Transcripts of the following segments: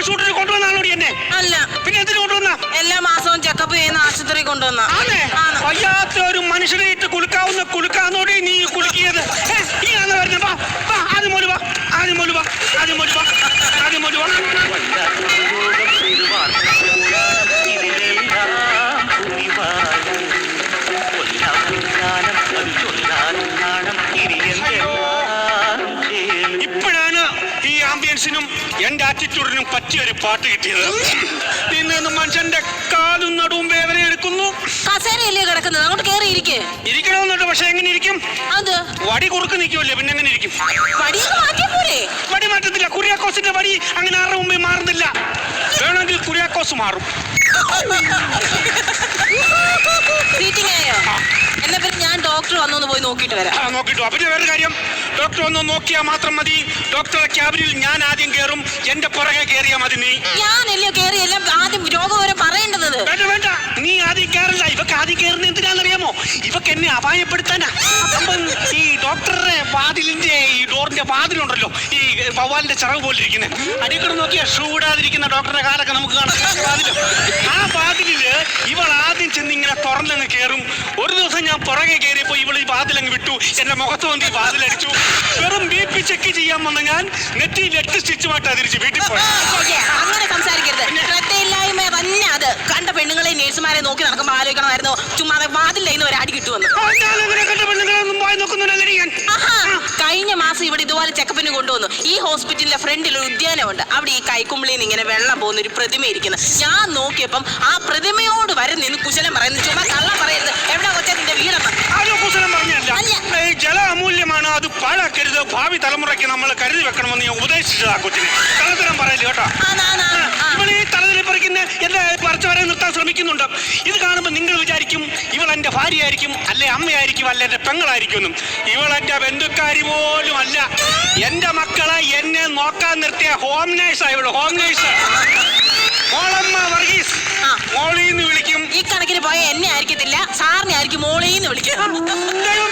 ഷൂട്ടിന് കൊണ്ടുവന്നാണോടി എന്നെ? അല്ല. പിന്നെ എന്തിനു കൊണ്ടുവന്ന? എല്ലാ മാസവും ചെക്കപ്പ് ചെയ്യുന്ന ആശുപത്രി കൊണ്ടുവന്ന. വയ്യാത്ത ഒരു മനുഷ്യനെ ഇട്ട് കുലുക്കാന്നോടി നീ കുലുക്കിയത്. ഈ ആന്ന് വരുന്ന ആദ്യം മോല് വാ, ആദ്യം മോല് വാ, ആദ്യം മോല് വാ, ആദ്യം മോല് വാ. ഇപ്പോഴാണ് ഈ ആംബിയൻസിനും എന്റെ ആറ്റിറ്റ്യൂഡിനും പറ്റിയൊരു പാട്ട് കിട്ടിയത്. നിന്ന് മനുഷ്യന്റെ കാലും നടുവും വേദന എടുക്കുന്നു. കസേരയല്ലേ കിടക്കുന്നത്, അങ്ങോട്ട് കേറി ഇരിക്കേ. ഇരിക്കണമെന്നുണ്ട്, പക്ഷെ എങ്ങനെ ഇരിക്കും? അത് വടി കുറുക്ക് നിൽക്കുമല്ലേ, പിന്നെ എങ്ങനെ ഇരിക്കും? വടി മാറ്റത്തില്ല. കുര്യാക്കോസിന്റെ വടി അങ്ങനെ ആരുടെ മുമ്പേ മാറുന്നില്ല. വേണമെങ്കിൽ കുര്യാക്കോസ് മാറും. എന്നാ പിന്നെ ഞാൻ ഡോക്ടർ വന്നൊന്ന് പോയി നോക്കിയിട്ട് വരാം. നോക്കിട്ടു. പിന്നെ വേറെ കാര്യം, ഡോക്ടർ ഒന്ന് നോക്കിയാൽ മാത്രം മതി. ഡോക്ടറുടെ ക്യാബിനിൽ ഞാൻ ആദ്യം കയറും, എന്റെ പുറകെ കയറിയാ മതി. നീ ഞാനല്ലേ കയറി എല്ലാം ആദ്യം രോഗം പറയേണ്ടത്. വേണ്ട, നീ ആദ്യം കയറില്ല. ഇവക്ക് ആദ്യം കയറുന്ന എന്തിനാണെന്നറിയാമോ? ഇവക്ക് എന്നെ അപായപ്പെടുത്താനാ. ഈ ഡോക്ടറുടെ വാതിലിന്റെ ഈ ഡോറിന്റെ വാതിലുണ്ടല്ലോ, ഈ വവ്വാലിന്റെ ചിറക് പോലെ ഇരിക്കുന്നത്, അടിക്കടെ നോക്കിയാ ഷൂ ഇടാതിരിക്കുന്ന ഡോക്ടറുടെ കാലൊക്കെ നമുക്ക് കാണാം. ആ വാതിലില് ഇവൾ ആദ്യം ചെന്ന് ഇങ്ങനെ തുറന്നങ്ങ് കയറും. ഒരു ദിവസം ഞാൻ പുറകെ കയറിയപ്പോ ഇവൾ ഈ വാതിലങ്ങ് വിട്ടു, എന്റെ മുഖത്ത് വന്ന് ഈ വാതിലടിച്ചു. വെറും BP ചെക്ക് ചെയ്യാൻ വന്ന ഞാൻ നെറ്റിയിൽ 8 സ്റ്റിച്ചുമായിട്ട് തിരിച്ച് വീട്ടിൽ പോയി. അങ്ങനെ സംസാരിക്കരുത്. ശ്രദ്ധയില്ലായ്മ തന്നെ അത്. കണ്ട പെണ്ണുങ്ങളെ നേഴ്സുമാരെ നോക്കി നടക്കുമ്പോൾ ആലോചിക്കണമായിരുന്നു ചുമ്മാ വാതിലിൽ ഒരു അടി കിട്ടുമെന്ന്. കഴിഞ്ഞ മാസം ഇവിടെ ഇതുപോലെ ചെക്കപ്പിന് കൊണ്ടുവന്നു. ഈ ഹോസ്പിറ്റലിന്റെ ഫ്രണ്ടിൽ ഒരു ഉദ്യാനമുണ്ട്. അവിടെ ഈ കൈക്കുമ്പിളിന്ന് ഇങ്ങനെ വെള്ളം പോകുന്ന ഒരു പ്രതിമ ഇരിക്കുന്നത്. ഞാൻ നോക്കിയപ്പം ആ പ്രതിമയോട് വരെ നിന്ന് കുശലം പറയുന്നു. ചുമ്മാ കള്ളം പറയരുത്. എവിടെ കൊച്ചാ നിന്റെ വീടെന്ന്? കുശലം പറഞ്ഞല്ല. ജല അമൂല്യമാണ്, അത് പാഴാക്കരുത്. ഭാവി തലമുറയ്ക്ക് നമ്മൾ കരുതി വെക്കണമെന്ന് ഞാൻ ഉപദേശിച്ചതാ കൊച്ചിനെ. കള്ളത്തരം പറയല് കേട്ടോ. ഇവൾ ഈ തലതിൽ പറിക്കുന്ന എന്റെ പറിച്ചു വരെ നിർത്താൻ ശ്രമിക്കുന്നുണ്ട്. ഇത് കാണുമ്പോൾ നിങ്ങൾ വിചാരിക്കും ഇവൾ എന്റെ ഭാര്യയായിരിക്കും, അല്ലെ അമ്മയായിരിക്കും, അല്ലെ എന്റെ പെങ്ങളായിരിക്കും എന്നും. ഇവൾ എന്റെ ബന്ധുക്കാരി പോലും അല്ല. എന്റെ മക്കളെ എന്നെ നോക്കാൻ നിർത്തിയ ഹോം നേഴ്സാ ഇവള്. Home nurse Molamma Varghese. മോളീന്ന് വിളിക്കും. ഈ കണക്കിന് പോയ എന്നെ ആയിരിക്കത്തില്ല, സാറിനെ ആയിരിക്കും മോളീന്ന് വിളിക്കും.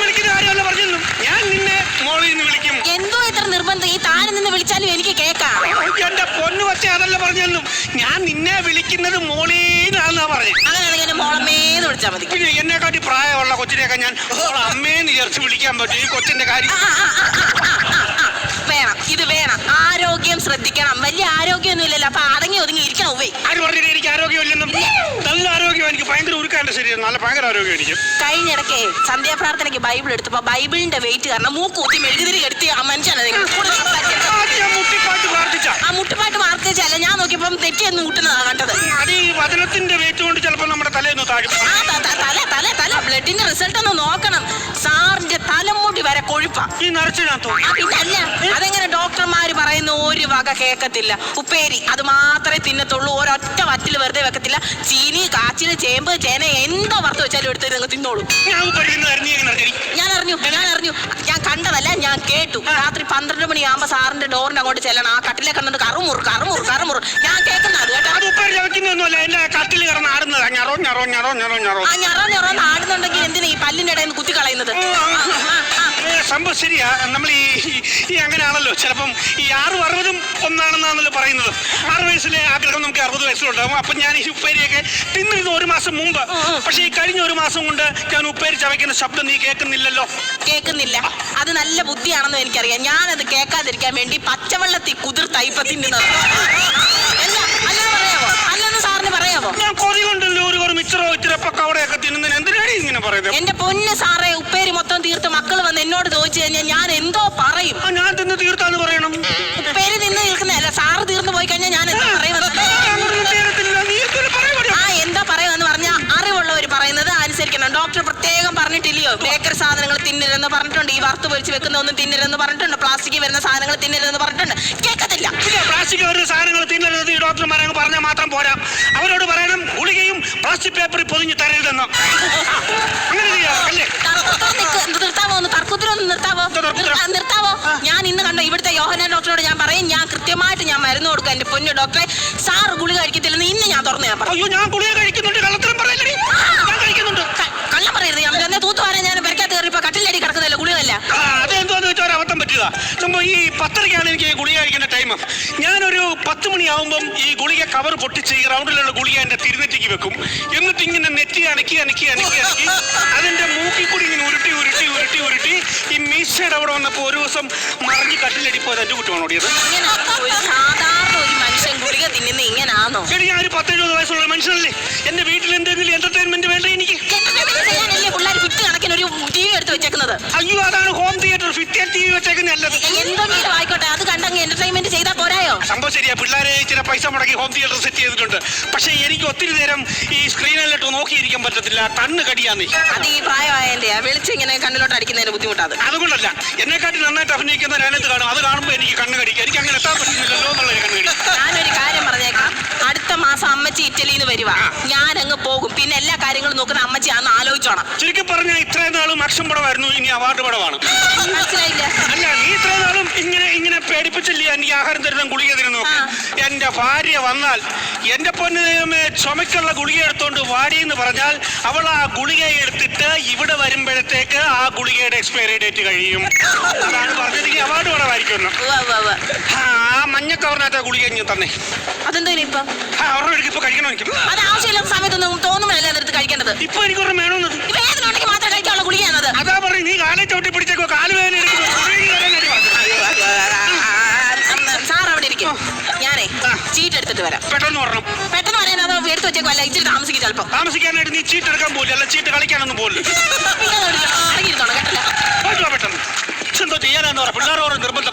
വിളിക്കുന്ന കാര്യമല്ല പറഞ്ഞു. ഞാൻ നിന്നെ മോളീന്ന് വിളിക്കും. എന്തോ ഇത്ര നിർബന്ധം? ഈ താഴെ നിന്ന് വിളിച്ചാലും എനിക്ക് കേൾക്കാം. എന്റെ പൊന്നു വച്ച അതല്ല പറഞ്ഞെന്നും. ഞാൻ നിന്നെ വിളിക്കുന്നത് മോളീന്നാണെന്നാ പറഞ്ഞു. അങ്ങനെയാണെങ്കിൽ മോളമ്മേന്ന് വിളിച്ചാൽ മതി. പിന്നെ എന്നെക്കാട്ടി പ്രായമുള്ള കൊച്ചിനെയൊക്കെ ഞാൻ അമ്മേന്ന് വിചാരിച്ച് വിളിക്കാൻ പറ്റും. ഈ കൊച്ചിന്റെ കാര്യം വേണം, ഇത് വേണം. ആരോഗ്യം ശ്രദ്ധിക്കണം. വലിയ ആരോഗ്യമൊന്നും ഇല്ലല്ലോ, അപ്പൊ അടങ്ങി ഒതുങ്ങി ഇരിക്കണം. ആര് പറഞ്ഞിട്ട് എനിക്ക് ആരോഗ്യമില്ലെന്നും? നല്ല ആരോഗ്യം. എനിക്ക് ഭയങ്കര ഉരുക്കാന്റെ ശരീരം, നല്ല ഭയങ്കര ആരോഗ്യം എനിക്ക്. കഴിഞ്ഞിടയ്ക്ക് സന്ധ്യാപ്രാർത്ഥനയ്ക്ക് ബൈബിൾ എടുത്തപ്പോ ബൈബിളിന്റെ വെയിറ്റ് കാരണം മൂക്കൂത്തി മെഴുകുതിരി കെടുത്തി ആ മനുഷ്യനെ മുട്ടുപാട്ട് പ്രാർത്ഥിച്ചല്ല. ഞാൻ നോക്കിയപ്പം തെറ്റിയൊന്നും കൂട്ടുന്നതാ കണ്ടത്. വചനത്തിന്റെ വെയിറ്റ് കൊണ്ട് ചിലപ്പോ നമ്മുടെ തലയൊന്ന് താഴും. തല ബ്ലഡിന്റെ റിസൾട്ട് ഒന്ന് നോക്കണം. സാറിന്റെ തലമുടി വരെ കൊഴുപ്പാ. ഈ നരച്ചിനകത്തോ? പിന്നെ അല്ല, അതെങ്ങനെ ഡോക്ടർമാര് പറയുന്ന ഒരു വക കേക്കത്തില്ല. ഉപ്പേരി അത് മാത്രമേ തിന്നത്തുള്ളൂ. ഒരൊറ്റ വറ്റിൽ വെറുതെ വെക്കത്തില്ല. ചീനി, കാച്ചില്, ചേമ്പ്, ചേന എന്തോ വറുത്ത് വെച്ചാലും എടുത്ത് നിങ്ങൾ തിന്നോളൂ. ഞാൻ അറിഞ്ഞു. ഞാൻ കണ്ടതല്ല, ഞാൻ കേട്ടു. രാത്രി 12 മണിയാകുമ്പോ സാറിന്റെ ഡോറിന്റെ അങ്ങോട്ട് ചെല്ലണം. ആ കട്ടിലെ കണ്ടിട്ട് കറുമുറു ഞാൻ കേൾക്കുന്നത് അത് കേട്ടോ. ആടുന്നുണ്ടെങ്കിൽ എന്തിനാ ഈ പല്ലിന്റെ ഇടയിൽ നിന്ന് കുത്തി കളയുന്നത്? സംഭവം ശരിയാ. നമ്മൾ ഈ അങ്ങനെയാണല്ലോ. ചിലപ്പം ഈ 60 ഒന്നാണെന്നാണല്ലോ പറയുന്നത്. 6 വയസ്സിലെ ആഗ്രഹം നമുക്ക് 60 വയസ്സിലുണ്ടാകും. അപ്പൊ ഞാൻ ഈ ഉപ്പേരിയൊക്കെ തിന്നിരുന്നു 1 മാസം മുമ്പ്. പക്ഷെ ഈ കഴിഞ്ഞ 1 മാസം കൊണ്ട് ഞാൻ ഉപ്പേരി ചവയ്ക്കുന്ന ശബ്ദം നീ കേൾക്കുന്നില്ലല്ലോ. കേൾക്കുന്നില്ല. അത് നല്ല ബുദ്ധിയാണെന്ന് എനിക്കറിയാം. ഞാനത് കേൾക്കാതിരിക്കാൻ വേണ്ടി പച്ചവെള്ളത്തിൽ കുതിർത്തായി ഇപ്പൊ തിന്നുന്നത്. അല്ലെന്ന് സാറിന് പറയാമോ? ഞാൻ കൊതി കൊണ്ടല്ലോ ഒരു മിച്ചറോ ഇച്ചിരപ്പൊക്കെ അവിടെയൊക്കെ തിന്നുന്നതിന് എന്തിനാണ് ഇങ്ങനെ പറയുന്നത്? എന്റെ പൊന്ന് സാറേ, ഉപ്പേരി മൊത്തം തീർത്ത് മക്കൾ വന്ന് എന്നോട് ചോദിച്ചു കഴിഞ്ഞാൽ ഞാൻ എന്തോ പറയും. ഞാൻ തിന്ന് തീർത്താന്ന് പറയണം. ഉപ്പേരി തിന്ന് തീർക്കുന്നതല്ല, സാറ് തീർന്നു പോയി കഴിഞ്ഞാൽ ഞാൻ എന്താ പറയുന്നത്? എന്താ പറയുമെന്ന് പറഞ്ഞാൽ അറിവുള്ളവർ പറയുന്നത് അനുസരിക്കണം. ഡോക്ടർ പ്രത്യേകം പറഞ്ഞിട്ടില്ലയോ ബേക്കറി സാധനങ്ങൾ തിന്നരുതെന്ന് പറഞ്ഞിട്ടുണ്ട്. ഈ വറുത്ത് പൊരിച്ച് വെക്കുന്ന ഒന്നും തിന്നരുതെന്ന് പറഞ്ഞിട്ടുണ്ട്. പ്ലാസ്റ്റിക് വരുന്ന സാധനങ്ങൾ തിന്നരുതെന്ന് പറഞ്ഞിട്ടുണ്ട്. കേൾക്കത്തില്ല. പ്ലാസ്റ്റിക് വരുന്ന സാധനങ്ങൾ തിന്നരുത് ഈ ഡോക്ടർമാരെ പറഞ്ഞാൽ മാത്രം പോരാ. അവരോട് പറയണം ഗുളികയും പ്ലാസ്റ്റിക് പേപ്പറിൽ പൊതിഞ്ഞ് തരരുതെന്ന്. അങ്ങനെ ചെയ്യാല്ലേ? നിർത്താവോ? ഞാൻ ഇന്ന് കണ്ടോ ഇവിടുത്തെ യോഹന്നാൻ ഡോക്ടറോട് ഞാൻ പറയും, ഞാൻ കൃത്യമായിട്ട് ഞാൻ മരുന്ന് കൊടുക്കാം. എന്റെ പൊന്നു ഡോക്ടറെ, സാറ് ഗുളിക കഴിക്കത്തില്ലെന്ന് ഇന്ന് ഞാൻ തുറന്നു ഞാൻ പറഞ്ഞു. ഞാൻ ഗുളിക കഴിക്കുന്നുണ്ട്. കള്ളത്തരം പറയല്ലേ? ഞാൻ കഴിക്കുന്നുണ്ട്. കള്ളം പറയരുത്. ഞാൻ തൂത്തുവാരാൻ ഞാൻ പെരക്കകത്ത് കയറി ഇപ്പൊ കട്ടിലടി കിടക്കുന്നില്ല. ഗുളികല്ല. അതെന്തോന്ന് വെച്ചാൽ നടത്താൻ പറ്റില്ല. സംഭവം ഈ 10:30 എനിക്ക് ഗുളിക കഴിക്കേണ്ട ടൈം. ഞാനൊരു 10 മണിയാവുമ്പം ഈ ഗുളിക കവർ പൊട്ടിച്ച് ഈ റൗണ്ടിലുള്ള ഗുളിക എന്റെ തിരുനെറ്റിക്ക് വെക്കും. എന്നിട്ട് ഇങ്ങനെ നെറ്റി അനക്കി അതിന്റെ മൂക്കിൽ കൂടി ഇങ്ങനെ ഉരുട്ടി ഈ മീശയുടെ അവിടെ വന്നപ്പോ ഒരു ദിവസം മറിഞ്ഞ് കട്ടിലടിപ്പോയത് എന്റെ കുട്ടിയാണ് ഓടിയത്. സാധാരണ ഒരു മനുഷ്യൻ ഗുളിക തിന്നുന്ന ഇങ്ങനാണോ? ശരി, ഞാൻ ഒരു 10-70 വയസ്സുള്ള മനുഷ്യനല്ലേ. എന്റെ വീട്ടിൽ എന്തെങ്കിലും എന്റർടൈൻമെന്റ് വേണ്ട എനിക്ക്. പിള്ളേർ ഫിറ്റ് കണക്കിന് ഒരു TV എടുത്ത് വെച്ചേക്കുന്നത്. അയ്യോ, അതാണ് ഹോം തിയേറ്റർ. Fit TV വെച്ചേക്കുന്നല്ലത്. എന്തെങ്കിലും ആയിക്കോട്ടെ, അത് കണ്ടങ്ങ് എന്റർടൈൻമെന്റ് ചെയ്താൽ പോരായോ? സംഭവം ശരിയാ, പിള്ളേരെ ഇച്ചിരി പൈസ മുടക്കി ഹോം തിയേറ്റർ സെറ്റ് ചെയ്തിട്ടുണ്ട്. പക്ഷെ എനിക്ക് ഒത്തിരി നേരം ഈ സ്ക്രീനിലോട്ട് നോക്കിയിരിക്കാൻ പറ്റത്തില്ല, കണ്ണ് കടിയാന്ന്. അത് ഈ പ്രായമായതിന്റെയാ, വെളിച്ചം ഇങ്ങനെ കണ്ണിലോട്ട് അടിക്കുന്നതിന് ബുദ്ധിമുട്ടാണ്. അതുകൊണ്ടല്ല, എന്നെക്കാട്ടി നന്നായിട്ട് അഭിനയിക്കുന്ന രംഗത്ത് കാണും. അത് കാണുമ്പോൾ എനിക്ക് കണ്ണ് കടിക്കുക. എനിക്ക് അങ്ങനെ എത്താൻ പറ്റുന്നില്ലല്ലോ എന്നുള്ളൊരു കണ്ണ് കടി. ഞാനൊരു കാര്യം പറഞ്ഞേക്കാം, അടുത്ത മാസം അമ്മച്ചി ഇറ്റലിയിൽ നിന്ന് വരുവാ. ഞാൻ അങ്ങ് പോകും. പിന്നെ എല്ലാ കാര്യങ്ങളും നോക്കുന്ന അമ്മച്ചി ആണെന്ന് ആലോചിച്ചോണം. ചുരുക്കി പറഞ്ഞാൽ ഇത്രയും നാളും ആക്ഷൻ പടമായിരുന്നു, ഇനി അവാർഡ് പടമാണ്. മനസ്സിലായില്ല? അല്ല, നീ ഇത്രയും നാളും ഇങ്ങനെ പേടിപ്പിച്ചില്ലേ എനിക്ക് ആഹാരം തരുന്ന ഗുളിക തരുന്നു. എന്റെ ഭാര്യ വന്നാൽ എന്റെ പൊന്ന് ദൈവമേ, ചുമക്കുള്ള ഗുളിക എടുത്തോണ്ട് വാടിയെന്ന് പറഞ്ഞാൽ അവൾ ആ ഗുളിക എടുത്തിട്ട് ഇവിടെ വരുമ്പോഴത്തേക്ക് ആ ഗുളികയുടെ എക്സ്പയറി ഡേറ്റ് കഴിയും. അതാണ് പറഞ്ഞിട്ട് അവാർഡ് പടമായിരിക്കും. ആ മഞ്ഞ കവറിനകത്ത് ഗുളിക ഇങ്ങനെ തന്നെ. അതെന്താ ഇപ്പൊ? അവരുടെ ഇപ്പൊ കഴിക്കണോ എനിക്ക്? അത് ആവശ്യമില്ലാത്ത സമയത്തൊന്നും തോന്നുമല്ലേ അതെടുത്ത് കഴിക്കേണ്ടത്. ഇപ്പൊ എനിക്കൊരു വേണമെന്നത് വേദന ഉണ്ടെങ്കിൽ മാത്രം കഴിക്കാനുള്ള ഗുളികയാണത്. അതാ പറയും, നീ കാലെ ചവിട്ടി പിടിച്ചേക്കോ, കാല് വേദന സാർ അവിടെ ഇരിക്കും, ഞാനേ ചീട്ട് എടുത്തിട്ട് വരാം. പെട്ടെന്ന് വരണം. പെട്ടെന്ന് വരാൻ അത് എടുത്തു വെച്ചേക്കോ, അല്ല ഇച്ചിരി താമസിക്കും ചിലപ്പോ. താമസിക്കാനായിട്ട് നീ ചീട്ട് എടുക്കാൻ പോലും അല്ല, ചീട്ട് കളിക്കാനൊന്നും പോലും പിന്നെ ഇറങ്ങിയിരുന്നോളാം കേട്ടല്ല. പെട്ടെന്ന് എന്തോ ചെയ്യാനാന്ന് പറ. പിള്ളേരോട് നിർബന്ധം